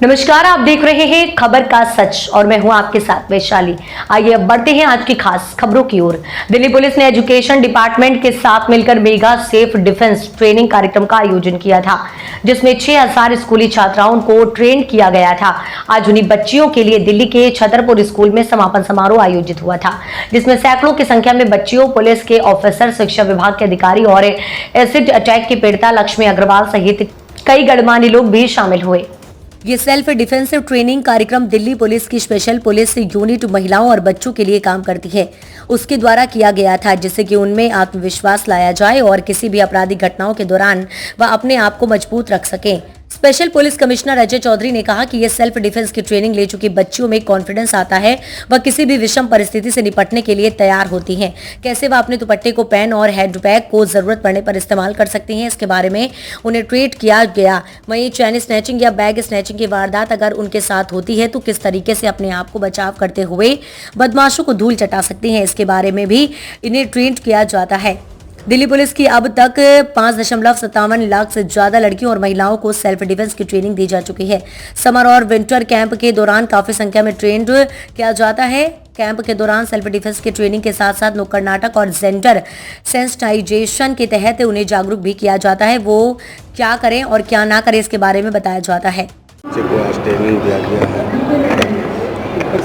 नमस्कार, आप देख रहे हैं खबर का सच और मैं हूं आपके साथ वैशाली। आइए अब बढ़ते हैं आज की खास खबरों की ओर। दिल्ली पुलिस ने एजुकेशन डिपार्टमेंट के साथ मिलकर मेगा सेफ डिफेंस ट्रेनिंग कार्यक्रम का आयोजन किया था, जिसमें 6000 स्कूली छात्राओं को ट्रेन किया गया था। आज उन्हीं बच्चियों के लिए दिल्ली के छतरपुर स्कूल में समापन समारोह आयोजित हुआ था, जिसमें सैकड़ों की संख्या में बच्चियों, पुलिस के ऑफिसर, शिक्षा विभाग के अधिकारी और एसिड अटैक की पीड़िता लक्ष्मी अग्रवाल सहित कई गणमान्य लोग भी शामिल हुए। ये सेल्फ डिफेंसिव ट्रेनिंग कार्यक्रम दिल्ली पुलिस की स्पेशल पुलिस यूनिट महिलाओं और बच्चों के लिए काम करती है, उसके द्वारा किया गया था, जिससे कि उनमें आत्मविश्वास लाया जाए और किसी भी आपराधिक घटनाओं के दौरान वह अपने आप को मजबूत रख सकें। Special police commissioner Ajay Chaudhary ने कहा कि ये सेल्फ डिफेंस की ट्रेनिंग ले चुकी बच्चियों में कॉन्फिडेंस आता है, वह किसी भी विषम परिस्थिति से निपटने के लिए तैयार होती हैं। कैसे वह अपने दुपट्टे को, पेन और हैंडबैग को जरूरत पड़ने पर इस्तेमाल कर सकती हैं, इसके बारे में उन्हें ट्रेट किया गया। वहीं चैन स्नैचिंग या बैग स्नैचिंग की वारदात अगर उनके साथ होती है तो किस तरीके से अपने आप को बचाव करते हुए बदमाशों को धूल चटा सकती हैं, इसके बारे में भी इन्हें ट्रेन किया जाता है। दिल्ली पुलिस की अब तक 5.57 लाख से ज्यादा लड़कियों और महिलाओं को सेल्फ डिफेंस की ट्रेनिंग दी जा चुकी है। समर और विंटर कैंप के दौरान काफी संख्या में ट्रेंड किया जाता है। कैंप के दौरान सेल्फ डिफेंस की ट्रेनिंग के साथ साथ नुक्कड़ नाटक और जेंडर सेंसिटाइजेशन के तहत उन्हें जागरूक भी किया जाता है। वो क्या करें और क्या ना करें, इसके बारे में बताया जाता है। ट्रेनिंग दिया गया है।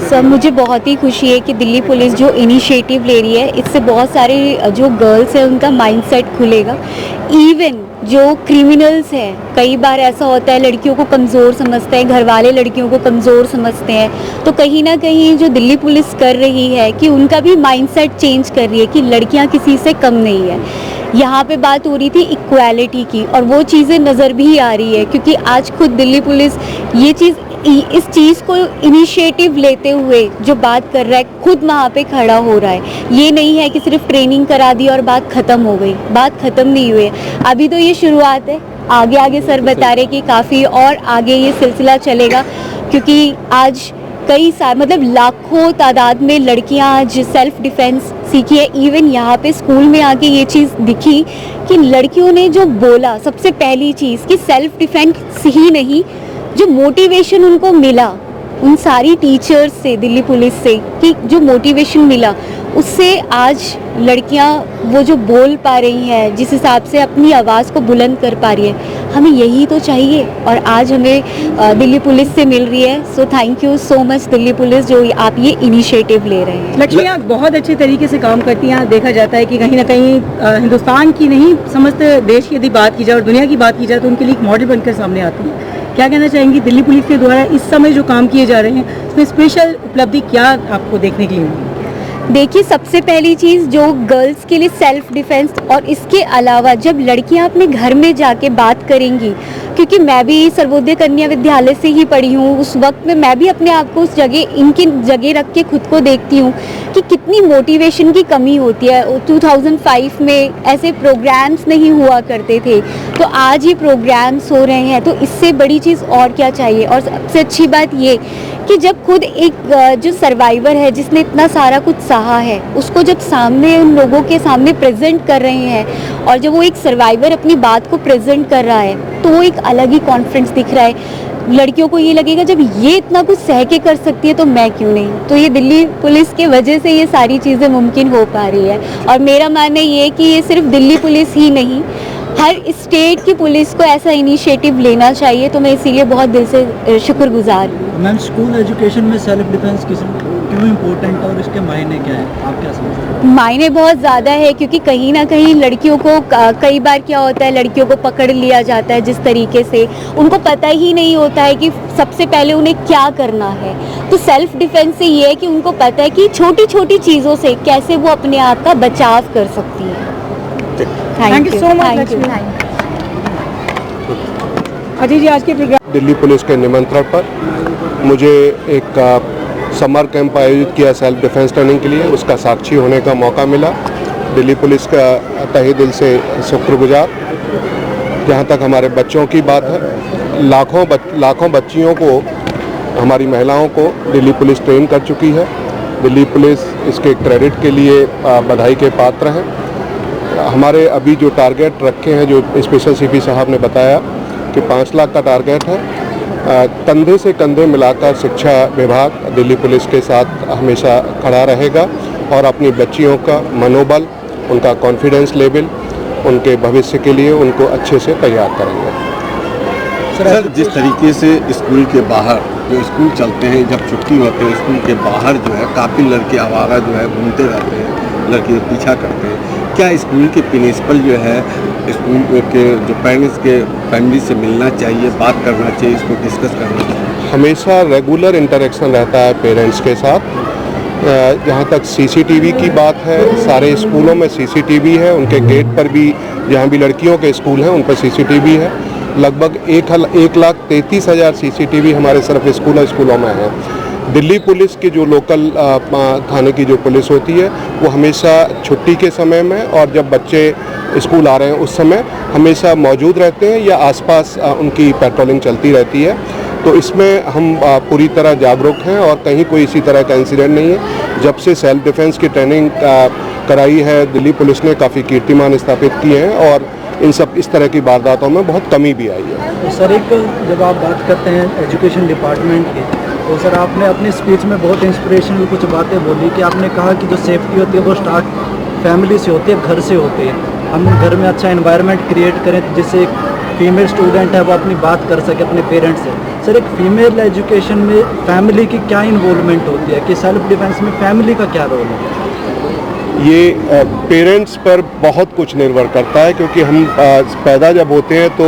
सर, मुझे बहुत ही खुशी है कि दिल्ली पुलिस जो इनिशिएटिव ले रही है, इससे बहुत सारे जो गर्ल्स हैं उनका माइंडसेट खुलेगा। इवन जो क्रिमिनल्स हैं, कई बार ऐसा होता है लड़कियों को कमज़ोर समझते हैं, घर वाले लड़कियों को कमज़ोर समझते हैं, तो कहीं ना कहीं जो दिल्ली पुलिस कर रही है कि उनका भी माइंडसेट चेंज कर रही है कि लड़कियां किसी से कम नहीं है। यहाँ पे बात हो रही थी इक्वालिटी की और वो चीज़ें नज़र भी आ रही है, क्योंकि आज खुद दिल्ली पुलिस इस चीज़ को इनिशिएटिव लेते हुए जो बात कर रहा है, खुद वहाँ पे खड़ा हो रहा है। ये नहीं है कि सिर्फ ट्रेनिंग करा दी और बात ख़त्म हो गई। बात ख़त्म नहीं हुई है, अभी तो ये शुरुआत है। आगे आगे सर बता रहे कि काफ़ी और आगे ये सिलसिला चलेगा, क्योंकि आज कई सारे मतलब लाखों तादाद में लड़कियां आज सेल्फ डिफेंस सीखी है। इवन यहाँ पे स्कूल में आके ये चीज़ दिखी कि लड़कियों ने जो बोला, सबसे पहली चीज़ कि सेल्फ डिफेंस ही नहीं, जो मोटिवेशन उनको मिला उन सारी टीचर्स से, दिल्ली पुलिस से, कि जो मोटिवेशन मिला उससे आज लड़कियां वो जो बोल पा रही हैं, जिस हिसाब से अपनी आवाज़ को बुलंद कर पा रही है, हमें यही तो चाहिए और आज हमें दिल्ली पुलिस से मिल रही है। So thank you so much Delhi police, जो आप ये इनिशिएटिव ले रहे हैं। लक्ष्मी, आप बहुत अच्छे तरीके से काम करती हैं। देखा जाता है कि कहीं ना कहीं हिंदुस्तान की नहीं, समस्त देश की यदि बात की जाए और दुनिया की बात की जाए तो उनके लिए एक मॉडल बनकर सामने आती है। क्या कहना चाहेंगी दिल्ली पुलिस के द्वारा इस समय जो काम किए जा रहे हैं, उसमें स्पेशल उपलब्धि क्या आपको देखने के लिए मिली? देखिए, सबसे पहली चीज़ जो गर्ल्स के लिए सेल्फ डिफेंस, और इसके अलावा जब लड़कियां अपने घर में जाके बात करेंगी, क्योंकि मैं भी सर्वोदय कन्या विद्यालय से ही पढ़ी हूँ, उस वक्त में मैं भी अपने आप को उस जगह, इनकी जगह रख के खुद को देखती हूँ कि कितनी मोटिवेशन की कमी होती है। 2005 में ऐसे प्रोग्राम्स नहीं हुआ करते थे, तो आज ये प्रोग्राम्स हो रहे हैं, तो इससे बड़ी चीज़ और क्या चाहिए। और सबसे अच्छी बात ये कि जब खुद एक जो सर्वाइवर है, जिसने इतना सारा कुछ सहा है, उसको जब सामने उन लोगों के सामने प्रेजेंट कर रहे हैं, और जब वो एक सर्वाइवर अपनी बात को प्रेजेंट कर रहा है, तो वो एक अलग ही कॉन्फिडेंस दिख रहा है। लड़कियों को ये लगेगा जब ये इतना कुछ सह के कर सकती है तो मैं क्यों नहीं। तो ये दिल्ली पुलिस की वजह से ये सारी चीज़ें मुमकिन हो पा रही है। और मेरा मानना ये है कि ये सिर्फ दिल्ली पुलिस ही नहीं, हर स्टेट की पुलिस को ऐसा इनिशिएटिव लेना चाहिए। तो मैं इसीलिए बहुत दिल से शुक्रगुजार हूँ। मैम, स्कूल एजुकेशन में सेल्फ डिफेंस क्यों इम्पोर्टेंट है और इसके मायने क्या है, आप क्या समझते हैं? मायने बहुत ज़्यादा है, क्योंकि कहीं ना कहीं लड़कियों को कई बार क्या होता है, लड़कियों को पकड़ लिया जाता है जिस तरीके से, उनको पता ही नहीं होता है कि सबसे पहले उन्हें क्या करना है। तो सेल्फ डिफेंस से ये है कि उनको पता है कि छोटी छोटी चीज़ों से कैसे वो अपने आप का बचाव कर सकती है। Thank you so much Lakshmi. Ajay ji, आज के प्रोग्राम दिल्ली पुलिस के निमंत्रण पर मुझे एक समर कैंप आयोजित किया सेल्फ डिफेंस ट्रेनिंग के लिए, उसका साक्षी होने का मौका मिला। दिल्ली पुलिस का तहे दिल से शुक्रगुजार। जहाँ तक हमारे बच्चों की बात है, लाखों बच्चियों को, हमारी महिलाओं को दिल्ली पुलिस ट्रेन कर चुकी है। दिल्ली पुलिस इसके क्रेडिट के लिए बधाई के पात्र हैं। हमारे अभी जो टारगेट रखे हैं, जो स्पेशल सीपी साहब ने बताया कि 5 लाख का टारगेट है, कंधे से कंधे मिलाकर शिक्षा विभाग दिल्ली पुलिस के साथ हमेशा खड़ा रहेगा और अपनी बच्चियों का मनोबल, उनका कॉन्फिडेंस लेवल, उनके भविष्य के लिए उनको अच्छे से तैयार करेंगे। सर, जिस तरीके से स्कूल के बाहर जो स्कूल चलते हैं, जब छुट्टी होती है स्कूल के बाहर जो है काफ़ी लड़के आवारा जो है घूमते रहते हैं, लड़के पीछा करते हैं, क्या स्कूल के प्रिंसिपल जो है स्कूल के जो पेरेंट्स के फैमिली से मिलना चाहिए, बात करना चाहिए, इसको डिस्कस करना चाहिए? हमेशा रेगुलर इंटरेक्शन रहता है पेरेंट्स के साथ। जहाँ तक सीसीटीवी की बात है, सारे स्कूलों में सीसीटीवी है, उनके गेट पर भी जहाँ भी लड़कियों के स्कूल हैं उन पर सीसीटीवी है। लगभग 1,33,000 सीसीटीवी हमारे सिर्फ स्कूलों में है। दिल्ली पुलिस की जो लोकल थाने की जो पुलिस होती है वो हमेशा छुट्टी के समय में और जब बच्चे स्कूल आ रहे हैं उस समय हमेशा मौजूद रहते हैं या आसपास उनकी पेट्रोलिंग चलती रहती है। तो इसमें हम पूरी तरह जागरूक हैं और कहीं कोई इसी तरह का इंसिडेंट नहीं है। जब से सेल्फ डिफेंस की ट्रेनिंग कराई है दिल्ली पुलिस ने काफ़ी कीर्तिमान स्थापित किए हैं और इस तरह की वारदातों में बहुत कमी भी आई है। तो सर, एक जब आप बात करते हैं एजुकेशन डिपार्टमेंट की, तो सर आपने अपनी स्पीच में बहुत इंस्पिरेशनल कुछ बातें बोली कि आपने कहा कि जो सेफ्टी होती है वो स्टार्ट फैमिली से होती है, घर से होती है। हम घर में अच्छा एनवायरनमेंट क्रिएट करें जिससे एक फीमेल स्टूडेंट है वो अपनी बात कर सके अपने पेरेंट्स से। सर, एक फीमेल एजुकेशन में फैमिली की क्या इन्वॉल्वमेंट होती है कि सेल्फ डिफेंस में फैमिली का क्या रोल है? ये पेरेंट्स पर बहुत कुछ निर्भर करता है क्योंकि हम पैदा जब होते हैं तो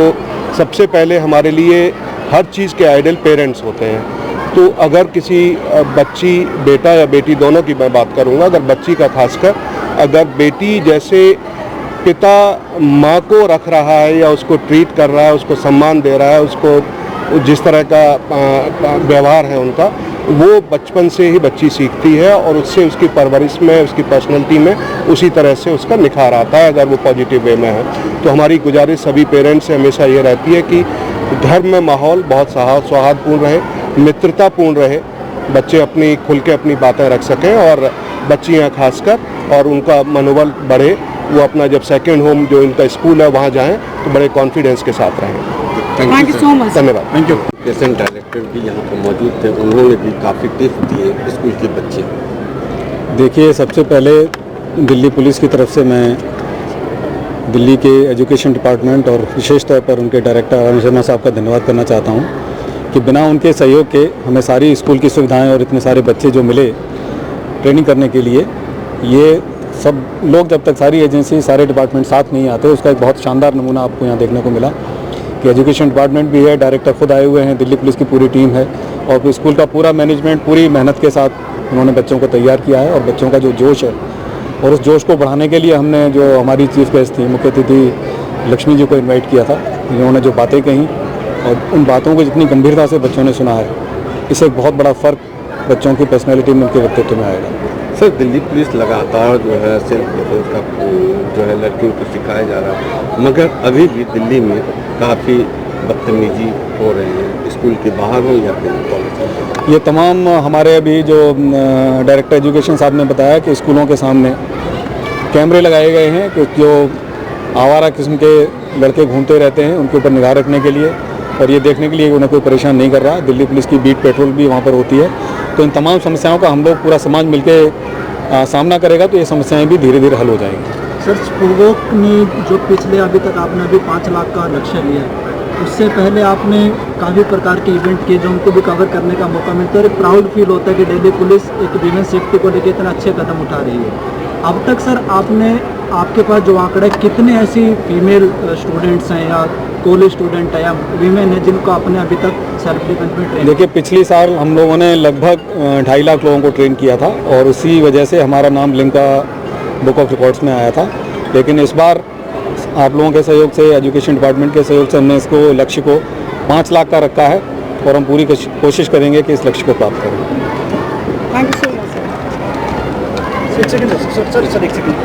सबसे पहले हमारे लिए हर चीज़ के आइडल पेरेंट्स होते हैं। तो अगर किसी बच्ची, बेटा या बेटी दोनों की मैं बात करूँगा, अगर बच्ची का खासकर, अगर बेटी जैसे पिता माँ को रख रहा है या उसको ट्रीट कर रहा है, उसको सम्मान दे रहा है, उसको जिस तरह का व्यवहार है उनका, वो बचपन से ही बच्ची सीखती है और उससे उसकी परवरिश में, उसकी पर्सनैलिटी में उसी तरह से उसका निखार आता है अगर वो पॉजिटिव वे में है। तो हमारी गुजारिश सभी पेरेंट्स से हमेशा ये रहती है कि घर में माहौल बहुत सौहार्दपूर्ण रहे, मित्रतापूर्ण रहे, बच्चे अपनी खुल के अपनी बातें रख सकें और बच्चियाँ खासकर, और उनका मनोबल बढ़े, वो अपना जब सेकेंड होम जो इनका स्कूल है वहाँ जाएँ तो बड़े कॉन्फिडेंस के साथ रहें। Thank you so much. धन्यवाद। Thank you. एजुकेशन डायरेक्टर भी यहाँ पर मौजूद थे, उन्होंने भी काफ़ी टिप्स दिए स्कूल के बच्चे। देखिए, सबसे पहले दिल्ली पुलिस की तरफ से मैं दिल्ली के एजुकेशन डिपार्टमेंट और विशेष तौर पर उनके डायरेक्टर अरुण शर्मा साहब का धन्यवाद करना चाहता हूँ कि बिना उनके सहयोग के हमें सारी स्कूल की सुविधाएं और इतने सारे बच्चे जो मिले ट्रेनिंग करने के लिए, ये सब लोग जब तक सारी एजेंसी, सारे डिपार्टमेंट साथ नहीं आते, उसका एक बहुत शानदार नमूना आपको यहाँ देखने को मिला कि एजुकेशन डिपार्टमेंट भी है, डायरेक्टर खुद आए हुए हैं, दिल्ली पुलिस की पूरी टीम है और स्कूल का पूरा मैनेजमेंट पूरी मेहनत के साथ उन्होंने बच्चों को तैयार किया है। और बच्चों का जो जोश है और उस जोश को बढ़ाने के लिए हमने जो हमारी चीफ गेस्ट थी, मुख्य अतिथि लक्ष्मी जी को इन्वाइट किया था। इन्होंने जो बातें कहीं और उन बातों को जितनी गंभीरता से बच्चों ने सुना है, इससे एक बहुत बड़ा फ़र्क बच्चों की पर्सनैलिटी में, उनके व्यक्तित्व में आएगा। सर, दिल्ली पुलिस लगातार जो है सेल्फ डिफेंस का जो है लड़कियों को सिखाया जा रहा है, मगर अभी भी दिल्ली में काफ़ी बदतमीजी हो रही है, स्कूल के बाहर हो या फिर कॉलेज। ये तमाम हमारे अभी जो डायरेक्टर एजुकेशन साहब ने बताया कि स्कूलों के सामने कैमरे लगाए गए हैं कि जो आवारा किस्म के लड़के घूमते रहते हैं उनके ऊपर निगाह रखने के लिए और ये देखने के लिए कि उन्हें कोई परेशान नहीं कर रहा। दिल्ली पुलिस की बीट पेट्रोल भी वहाँ पर होती है। तो इन तमाम समस्याओं का हम लोग पूरा समाज मिलकर सामना करेगा तो ये समस्याएं भी धीरे धीरे हल हो जाएंगी। सर, स्पूर्वक ने जो पिछले अभी तक आपने अभी 5 लाख का लक्ष्य लिया है, उससे पहले आपने काफ़ी प्रकार के इवेंट किए जो उनको भी कवर करने का मौका मिलता है और एक प्राउड फील होता है कि दिल्ली पुलिस एक वीमेन सेफ्टी को लेकर इतना अच्छे कदम उठा रही है। अब तक सर आपके पास जो आंकड़ा है, कितने ऐसी फीमेल स्टूडेंट्स हैं या कॉलेज स्टूडेंट है या वीमेन है जिनको आपने अभी तक सेल्फ डिफेंस में ट्रेन? देखिए, पिछले साल हम लोगों ने लगभग 2.5 लाख लोगों को ट्रेन किया था और उसी वजह से हमारा नाम लिम्का बुक ऑफ रिकॉर्ड्स में आया था। लेकिन इस बार आप लोगों के सहयोग से, एजुकेशन डिपार्टमेंट के सहयोग से हमने इसको लक्ष्य को 5 लाख का रखा है और हम पूरी कोशिश करेंगे कि इस लक्ष्य को प्राप्त करें। Thank you so much sir. एक सेकंड।